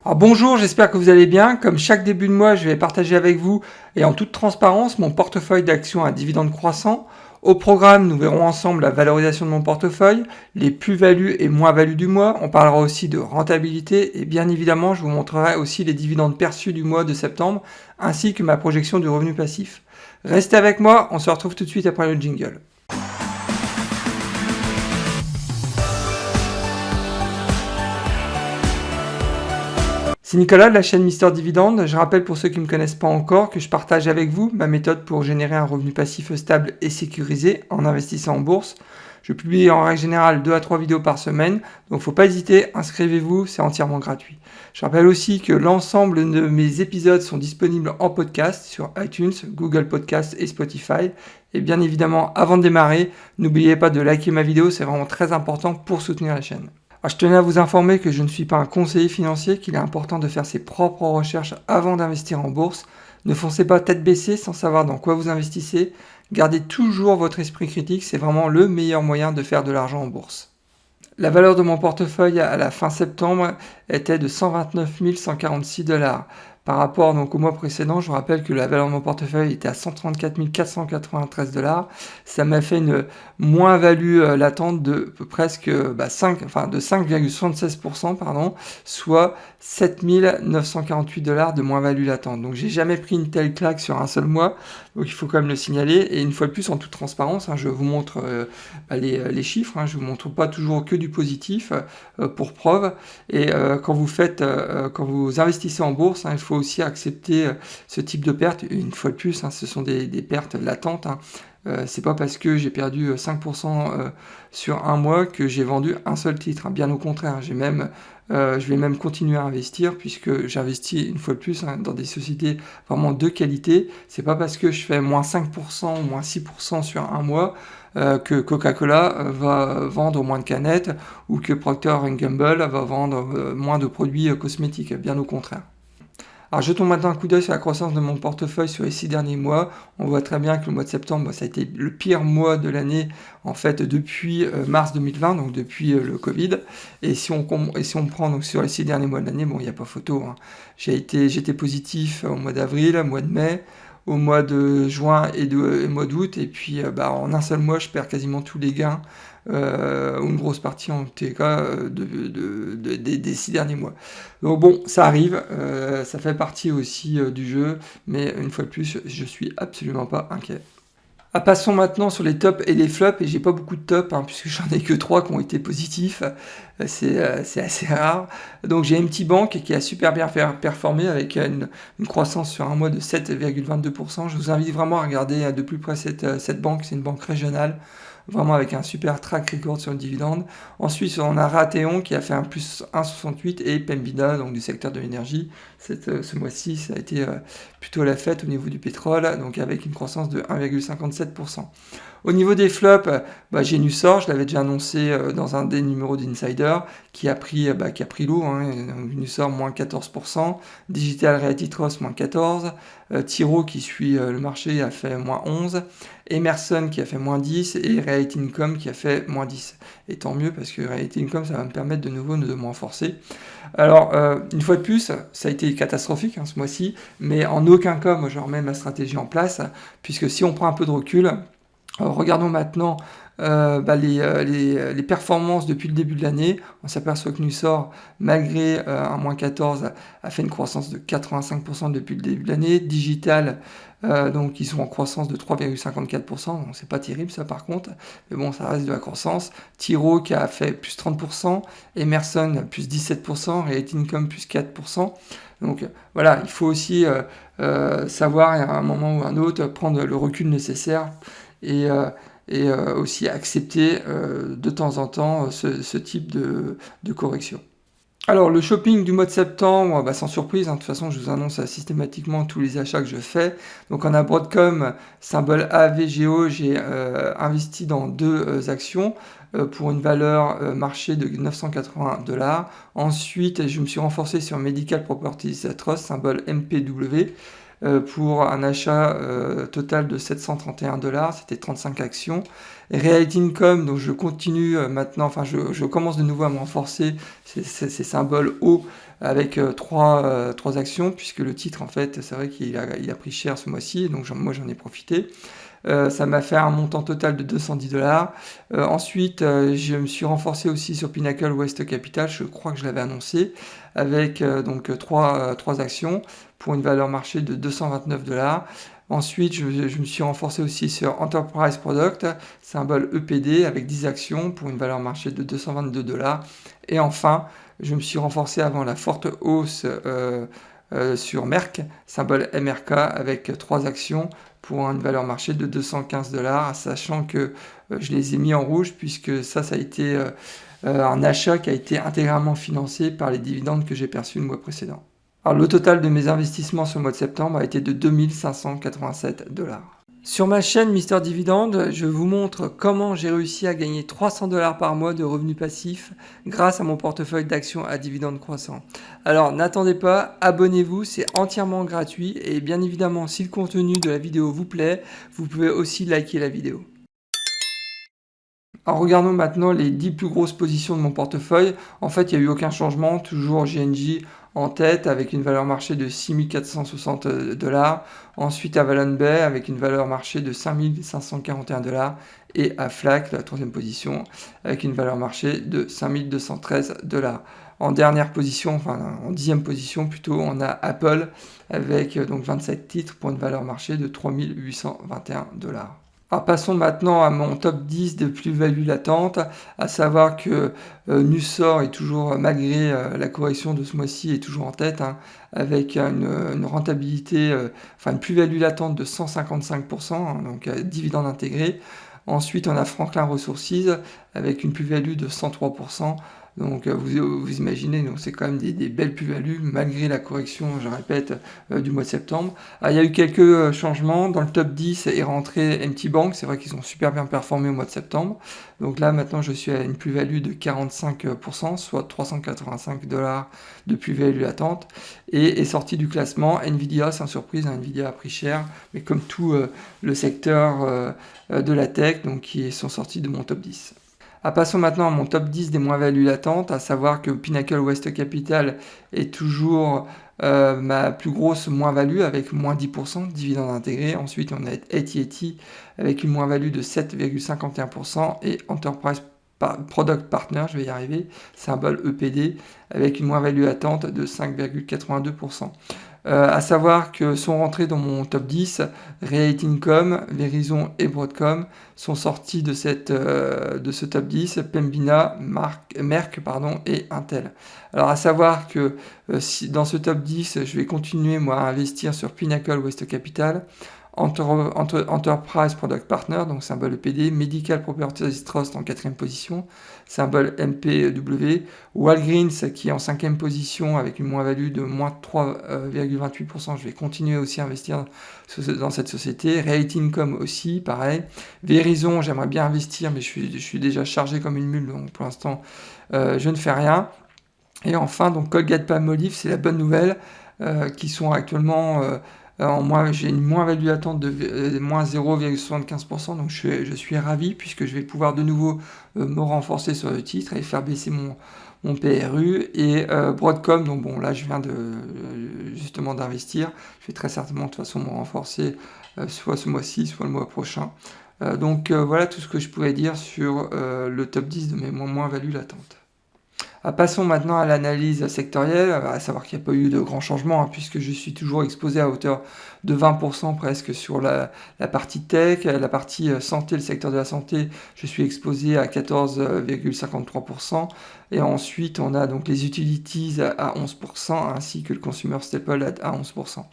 Alors bonjour, j'espère que vous allez bien. Comme chaque début de mois, je vais partager avec vous et en toute transparence mon portefeuille d'actions à dividendes croissants. Au programme, nous verrons ensemble la valorisation de mon portefeuille, les plus-values et moins-values du mois. On parlera aussi de rentabilité et bien évidemment, je vous montrerai aussi les dividendes perçus du mois de septembre ainsi que ma projection du revenu passif. Restez avec moi, on se retrouve tout de suite après le jingle. C'est Nicolas de la chaîne Mister Dividende. Je rappelle pour ceux qui ne me connaissent pas encore que je partage avec vous ma méthode pour générer un revenu passif stable et sécurisé en investissant en bourse. Je publie en règle générale 2 à 3 vidéos par semaine, donc il ne faut pas hésiter, inscrivez-vous, c'est entièrement gratuit. Je rappelle aussi que l'ensemble de mes épisodes sont disponibles en podcast sur iTunes, Google Podcast et Spotify. Et bien évidemment, avant de démarrer, n'oubliez pas de liker ma vidéo, c'est vraiment très important pour soutenir la chaîne. Alors, je tenais à vous informer que je ne suis pas un conseiller financier, qu'il est important de faire ses propres recherches avant d'investir en bourse. Ne foncez pas tête baissée sans savoir dans quoi vous investissez. Gardez toujours votre esprit critique, c'est vraiment le meilleur moyen de faire de l'argent en bourse. La valeur de mon portefeuille à la fin septembre était de 129 146 $. Par rapport donc, au mois précédent, je vous rappelle que la valeur de mon portefeuille était à 134 493 $. Ça m'a fait une moins-value latente de presque 5,76%, soit 7 948 $ de moins-value latente. Donc j'ai jamais pris une telle claque sur un seul mois, donc il faut quand même le signaler. Et une fois de plus, en toute transparence, je vous montre les chiffres, je ne vous montre pas toujours que du positif pour preuve. Et quand vous investissez en bourse, il faut aussi accepter ce type de perte. Une fois de plus, ce sont des pertes latentes. C'est pas parce que j'ai perdu 5% sur un mois que j'ai vendu un seul titre. Bien au contraire, je vais même continuer à investir puisque j'investis une fois de plus dans des sociétés vraiment de qualité. C'est pas parce que je fais moins 5% ou moins 6% sur un mois que Coca-Cola va vendre moins de canettes ou que Procter & Gamble va vendre moins de produits cosmétiques. Bien au contraire. Alors jetons maintenant un coup d'œil sur la croissance de mon portefeuille sur les 6 derniers mois. On voit très bien que le mois de septembre, ça a été le pire mois de l'année en fait depuis mars 2020, donc depuis le Covid. Et si on prend donc sur les 6 derniers mois de l'année, il n'y a pas photo. J'étais positif au mois d'avril, au mois de mai, au mois de juin et mois d'août. Et puis en un seul mois, je perds quasiment tous les gains. Ou une grosse partie en tout cas des 6 derniers mois. Donc bon, ça arrive, ça fait partie aussi du jeu, mais une fois de plus, je suis absolument pas inquiet. Passons maintenant sur les tops et les flops, et j'ai pas beaucoup de tops, puisque j'en ai que 3 qui ont été positifs, c'est assez rare. Donc j'ai MTBank qui a super bien performé avec une croissance sur un mois de 7,22%. Je vous invite vraiment à regarder de plus près cette banque, c'est une banque régionale, vraiment avec un super track record sur le dividende. Ensuite, on a Rateon qui a fait un plus 1,68 et Pembina, donc du secteur de l'énergie. Ce mois-ci, ça a été plutôt la fête au niveau du pétrole, donc avec une croissance de 1,57%. Au niveau des flops, Genussor, je l'avais déjà annoncé dans un des numéros d'Insider, qui a pris l'eau, Genussor moins 14%, Digital Realty Trust moins 14%, Tiro qui suit le marché a fait moins 11%, Emerson qui a fait moins 10% et Reality Income qui a fait moins 10%. Et tant mieux parce que Reality Income, ça va me permettre de nouveau de me renforcer. Alors, une fois de plus, ça a été catastrophique ce mois-ci, mais en aucun cas, moi, je remets ma stratégie en place, puisque si on prend un peu de recul, regardons maintenant les performances depuis le début de l'année. On s'aperçoit que Nussor, malgré un moins 14, a fait une croissance de 85% depuis le début de l'année. Digital, donc ils sont en croissance de 3,54%, donc c'est pas terrible ça par contre, mais bon ça reste de la croissance. Tiro qui a fait plus 30%, Emerson plus 17%, Realty Income plus 4%. Donc voilà, il faut aussi savoir à un moment ou à un autre prendre le recul nécessaire et aussi accepter de temps en temps ce type de correction. Alors le shopping du mois de septembre, sans surprise, de toute façon je vous annonce systématiquement tous les achats que je fais. Donc on a Broadcom, symbole AVGO, j'ai investi dans 2 actions pour une valeur marché de 980 $. Ensuite je me suis renforcé sur Medical Properties Trust, symbole MPW. pour un achat total de 731 $, c'était 35 actions. Et Reality Income, donc je continue maintenant, enfin je commence de nouveau à me renforcer ces symboles hauts avec trois actions, puisque le titre en fait c'est vrai qu'il a pris cher ce mois-ci, donc moi j'en ai profité. Ça m'a fait un montant total de 210 $. Ensuite, je me suis renforcé aussi sur Pinnacle West Capital, je crois que je l'avais annoncé, avec donc trois actions pour une valeur marché de 229 $. Ensuite, je me suis renforcé aussi sur Enterprise Product, symbole EPD, avec 10 actions pour une valeur marché de 222 $. Et enfin, je me suis renforcé avant la forte hausse sur Merck, symbole MRK, avec 3 actions pour une valeur marché de 215 $, sachant que je les ai mis en rouge puisque ça a été un achat qui a été intégralement financé par les dividendes que j'ai perçus le mois précédent. Alors le total de mes investissements sur le mois de septembre a été de 2587 $. Sur ma chaîne Mister Dividende, je vous montre comment j'ai réussi à gagner 300 $ par mois de revenus passifs grâce à mon portefeuille d'actions à dividendes croissants. Alors n'attendez pas, abonnez-vous, c'est entièrement gratuit et bien évidemment si le contenu de la vidéo vous plaît, vous pouvez aussi liker la vidéo. Alors regardons maintenant les 10 plus grosses positions de mon portefeuille. En fait, il n'y a eu aucun changement, toujours GNJ en tête avec une valeur marché de 6460 $. Ensuite Avalon Bay avec une valeur marché de 5541 $. Et Aflac, la troisième position, avec une valeur marché de 5213 $. En dernière position, enfin en 10e position plutôt, on a Apple avec donc 27 titres pour une valeur marché de 3821 $. Alors passons maintenant à mon top 10 de plus-value latente, à savoir que Nussor est toujours, malgré la correction de ce mois-ci, est toujours en tête, hein, avec une rentabilité, enfin une plus-value latente de 155%, hein, donc dividende intégré. Ensuite, on a Franklin Resources avec une plus-value de 103%. Donc vous imaginez, donc c'est quand même des belles plus-values malgré la correction, je répète, du mois de septembre. Alors, il y a eu quelques changements. Dans le top 10 est rentré MT Bank. C'est vrai qu'ils ont super bien performé au mois de septembre. Donc là maintenant je suis à une plus-value de 45%, soit 385 $ de plus-value latente. Et est sorti du classement Nvidia, sans surprise, hein, Nvidia a pris cher, mais comme tout le secteur de la tech, donc qui sont sortis de mon top 10. Passons maintenant à mon top 10 des moins-values latentes, à savoir que Pinnacle West Capital est toujours ma plus grosse moins-value avec moins 10%, dividende intégré. Ensuite, on a AT&T avec une moins-value de 7,51% et Enterprise Product Partner, je vais y arriver, symbole EPD, avec une moins-value latente de 5,82%. À savoir que sont rentrés dans mon top 10 Reality Income, Verizon et Broadcom sont sortis de ce top 10, Pembina, Merck et Intel. Alors à savoir que dans ce top 10, je vais continuer moi à investir sur Pinnacle West Capital, Enterprise Product Partner, donc symbole EPD, Medical Properties Trust en 4e position, symbole MPW, Walgreens qui est en 5e position avec une moins-value de moins 3,28%, je vais continuer aussi à investir dans cette société, Reality Income aussi, pareil, Verizon, j'aimerais bien investir, mais je suis déjà chargé comme une mule, donc pour l'instant, je ne fais rien. Et enfin, donc Colgate-Palmolive, c'est la bonne nouvelle, qui sont actuellement... j'ai une moins-value latente de moins 0,75%, donc je suis ravi puisque je vais pouvoir de nouveau me renforcer sur le titre et faire baisser mon PRU. Et Broadcom, donc bon là je viens justement d'investir, je vais très certainement de toute façon me renforcer soit ce mois-ci, soit le mois prochain. Donc voilà tout ce que je pouvais dire sur le top 10 de mes moins-values latentes. Passons maintenant à l'analyse sectorielle, à savoir qu'il n'y a pas eu de grands changements, hein, puisque je suis toujours exposé à hauteur de 20% presque sur la partie tech, la partie santé, le secteur de la santé, je suis exposé à 14,53%, et ensuite on a donc les utilities à 11%, ainsi que le consumer staple à 11%.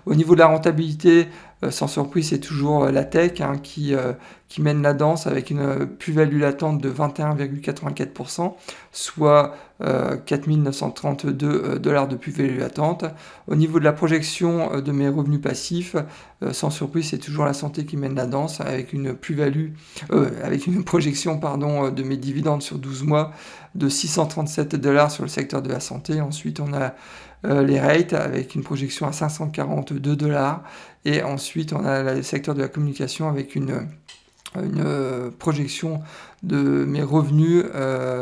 Au niveau de la rentabilité, sans surprise, c'est toujours la tech hein, qui mène la danse avec une plus-value latente de 21,84%, soit 4 932 $ de plus-value latente. Au niveau de la projection de mes revenus passifs, sans surprise, c'est toujours la santé qui mène la danse, avec une plus-value, avec une projection pardon, de mes dividendes sur 12 mois de 637 $ sur le secteur de la santé. Ensuite, on a les rates avec une projection à 542 $. Et ensuite, on a le secteur de la communication avec une projection de mes revenus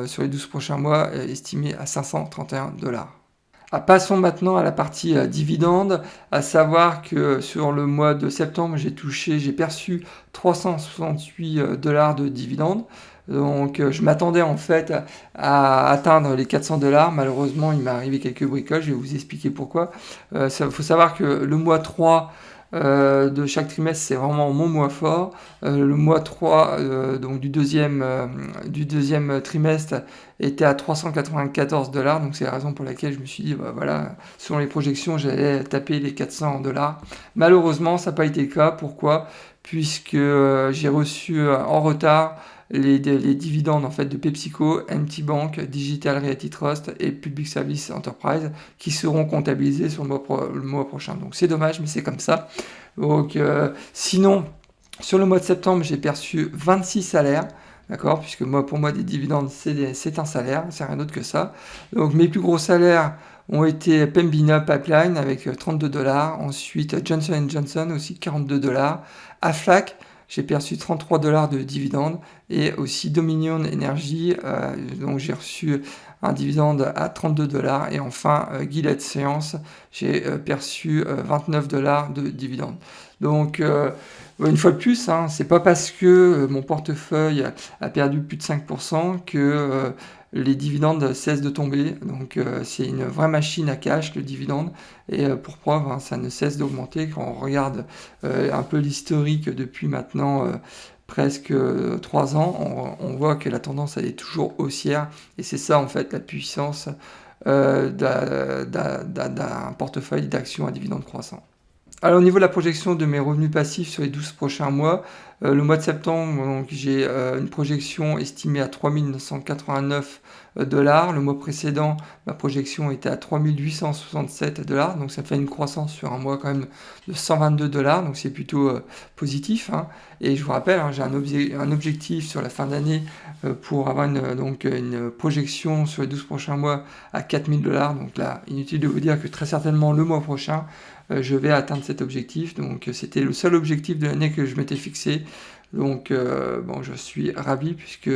sur les 12 prochains mois estimée à 531 $. Passons maintenant à la partie dividende, à savoir que sur le mois de septembre, j'ai perçu 368 $ de dividendes. Donc je m'attendais en fait à atteindre les 400 $. Malheureusement, il m'est arrivé quelques bricoles, je vais vous expliquer pourquoi. Il faut savoir que le mois 3 de chaque trimestre, c'est vraiment mon mois fort. Le mois 3 donc du deuxième trimestre était à 394 $. Donc c'est la raison pour laquelle je me suis dit, bah, voilà, selon les projections, j'allais taper les 400 $. Malheureusement, ça n'a pas été le cas. Pourquoi? Puisque j'ai reçu en retard les dividendes en fait de PepsiCo, MT Bank, Digital Realty Trust et Public Service Enterprise qui seront comptabilisés sur le mois prochain. Donc c'est dommage, mais c'est comme ça. Donc sinon, sur le mois de septembre, j'ai perçu 26 salaires. D'accord, puisque pour moi, des dividendes, c'est un salaire, c'est rien d'autre que ça. Donc mes plus gros salaires ont été Pembina Pipeline avec 32 $. Ensuite, Johnson & Johnson aussi 42 $. Aflac, j'ai perçu 33 $ de dividendes. Et aussi Dominion Energy, donc j'ai reçu un dividende à 32 $. Et enfin, Gilead Sciences, j'ai perçu 29 $ de dividendes. Donc, une fois de plus, hein, c'est pas parce que mon portefeuille a perdu plus de 5% que les dividendes cessent de tomber. Donc, c'est une vraie machine à cash, le dividende. Et pour preuve, hein, ça ne cesse d'augmenter. Quand on regarde un peu l'historique depuis maintenant presque 3 ans, on voit que la tendance elle est toujours haussière. Et c'est ça, en fait, la puissance d'un portefeuille d'actions à dividendes croissants. Alors au niveau de la projection de mes revenus passifs sur les 12 prochains mois, le mois de septembre, j'ai une projection estimée à 3 989 $. Le mois précédent, ma projection était à 3 867 $. Donc ça fait une croissance sur un mois quand même de 122 $. Donc c'est plutôt positif. Hein. Et je vous rappelle, hein, j'ai un objectif sur la fin d'année pour avoir une projection sur les 12 prochains mois à 4 000 $. Donc là, inutile de vous dire que très certainement le mois prochain, je vais atteindre cet objectif. Donc c'était le seul objectif de l'année que je m'étais fixé. Donc bon, je suis ravi puisque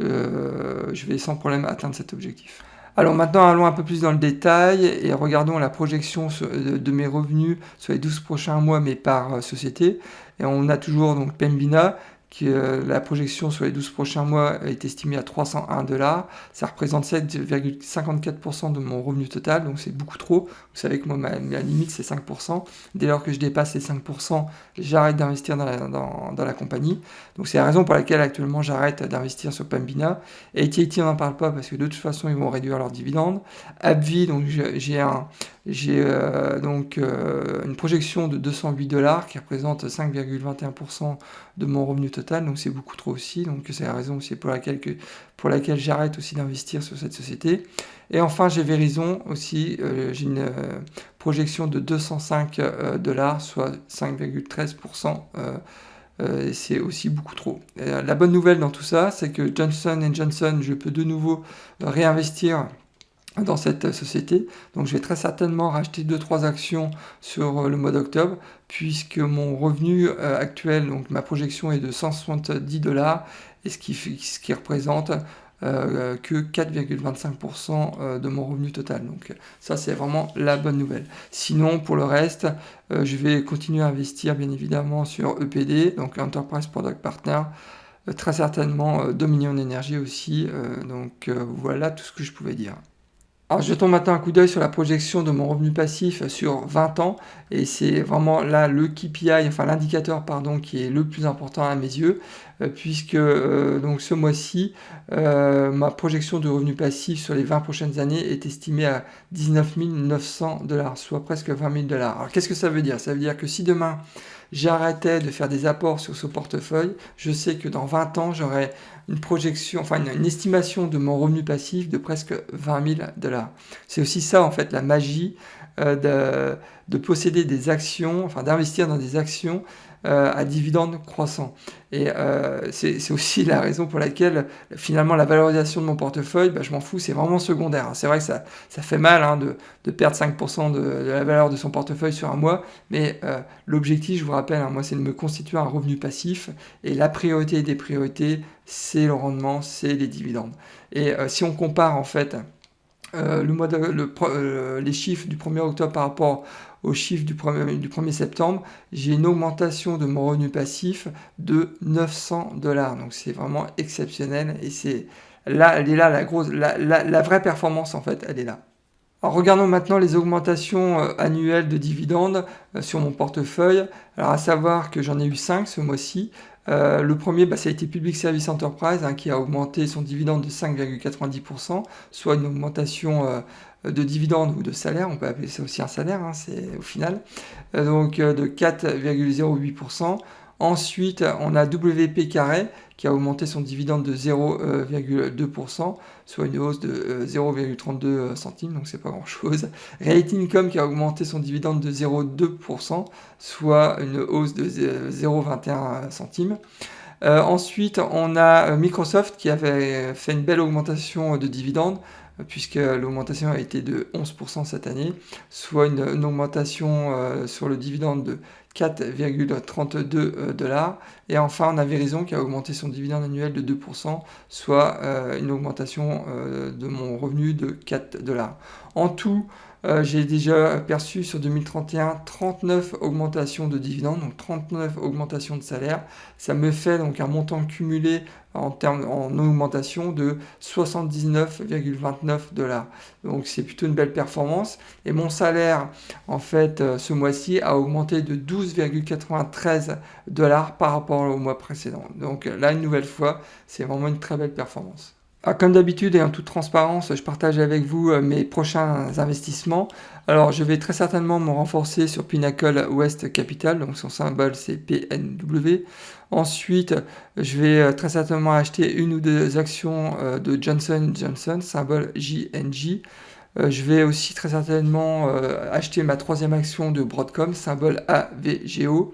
je vais sans problème atteindre cet objectif. Alors maintenant, allons un peu plus dans le détail et regardons la projection de mes revenus sur les 12 prochains mois, mais par société. Et on a toujours donc Pembina, la projection sur les 12 prochains mois est estimée à 301 $. Ça représente 7,54% de mon revenu total, donc c'est beaucoup trop. Vous savez que moi, ma limite, c'est 5%. Dès lors que je dépasse les 5%, j'arrête d'investir dans la compagnie. Donc c'est la raison pour laquelle actuellement j'arrête d'investir sur Pembina. Et AT&T, on n'en parle pas parce que de toute façon, ils vont réduire leurs dividendes. AbbVie, donc j'ai une projection de 208 $ qui représente 5,21% de mon revenu total, donc c'est beaucoup trop aussi, donc c'est la raison aussi pour laquelle j'arrête aussi d'investir sur cette société. Et enfin j'ai Verizon aussi, j'ai une projection de 205 $, soit 5,13%. Et c'est aussi beaucoup trop. La bonne nouvelle dans tout ça, c'est que Johnson & Johnson, je peux de nouveau réinvestir dans cette société. Donc je vais très certainement racheter 2-3 actions sur le mois d'octobre, puisque mon revenu actuel, donc ma projection est de 170 $, et ce qui représente que 4,25% de mon revenu total. Donc ça, c'est vraiment la bonne nouvelle. Sinon, pour le reste, je vais continuer à investir, bien évidemment, sur EPD, donc Enterprise Product Partner, très certainement Dominion Energy aussi. Donc voilà tout ce que je pouvais dire. Alors jetons maintenant un coup d'œil sur la projection de mon revenu passif sur 20 ans, et c'est vraiment là le KPI, enfin l'indicateur pardon, qui est le plus important à mes yeux. puisque donc ce mois-ci, ma projection de revenus passifs sur les 20 prochaines années est estimée à 19 900 $, soit presque 20 000 $. Alors qu'est-ce que ça veut dire? Ça veut dire que si demain j'arrêtais de faire des apports sur ce portefeuille, je sais que dans 20 ans, j'aurai une projection, enfin une estimation de mon revenu passif de presque 20 000 $. C'est aussi ça, en fait, la magie de posséder des actions, enfin d'investir dans des actions à dividendes croissants. Et c'est aussi la raison pour laquelle finalement la valorisation de mon portefeuille, bah, je m'en fous, c'est vraiment secondaire. C'est vrai que ça fait mal hein, de perdre 5% de la valeur de son portefeuille sur un mois, mais l'objectif, je vous rappelle, hein, moi c'est de me constituer un revenu passif, et la priorité des priorités, c'est le rendement, c'est les dividendes. Et si on compare en fait les chiffres du 1er octobre par rapport aux chiffres du 1er septembre, j'ai une augmentation de mon revenu passif de 900 $. Donc c'est vraiment exceptionnel, et c'est là, elle est là, la vraie performance en fait, elle est là. Alors regardons maintenant les augmentations annuelles de dividendes sur mon portefeuille. Alors à savoir que j'en ai eu 5 ce mois-ci. Le premier, ça a été Public Service Enterprise qui a augmenté son dividende de 5,90%, soit une augmentation de dividende ou de salaire, on peut appeler ça aussi un salaire, c'est au final, donc de 4,08%. Ensuite, on a WP Carré qui a augmenté son dividende de 0,2%, soit une hausse de 0,32 centimes, donc c'est pas grand-chose. Realty Income qui a augmenté son dividende de 0,2%, soit une hausse de 0,21 centimes. Ensuite, on a Microsoft qui avait fait une belle augmentation de dividendes, puisque l'augmentation a été de 11% cette année, soit une augmentation sur le dividende de 4,32 $. Et enfin, on a Verizon qui a augmenté son dividende annuel de 2%, soit une augmentation de mon revenu de 4 $. En tout, j'ai déjà perçu sur 2031 39 augmentations de dividendes, donc 39 augmentations de salaire. Ça me fait donc un montant cumulé en augmentation de 79,29 $. Donc c'est plutôt une belle performance. Et mon salaire, en fait, ce mois-ci a augmenté de 12,93 $ par rapport au mois précédent. Donc là, une nouvelle fois, c'est vraiment une très belle performance. Alors, comme d'habitude et en toute transparence, je partage avec vous mes prochains investissements. Alors, je vais très certainement me renforcer sur Pinnacle West Capital, donc son symbole c'est PNW. Ensuite, je vais très certainement acheter une ou deux actions de Johnson & Johnson, symbole JNJ. Je vais aussi très certainement acheter ma troisième action de Broadcom, symbole AVGO.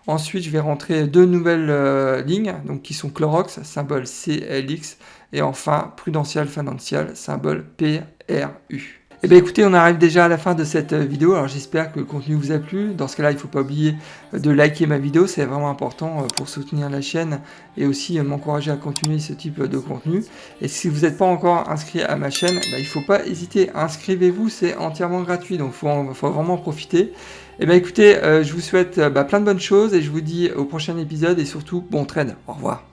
Ensuite, je vais rentrer deux nouvelles lignes, donc qui sont Clorox, symbole CLX, et enfin Prudential Financial, symbole PRU. Eh bien écoutez, on arrive déjà à la fin de cette vidéo, alors j'espère que le contenu vous a plu. Dans ce cas-là, il ne faut pas oublier de liker ma vidéo, c'est vraiment important pour soutenir la chaîne et aussi m'encourager à continuer ce type de contenu. Et si vous n'êtes pas encore inscrit à ma chaîne, il ne faut pas hésiter, inscrivez-vous, c'est entièrement gratuit, donc il faut vraiment en profiter. Eh bien écoutez, je vous souhaite plein de bonnes choses et je vous dis au prochain épisode et surtout bon trade. Au revoir.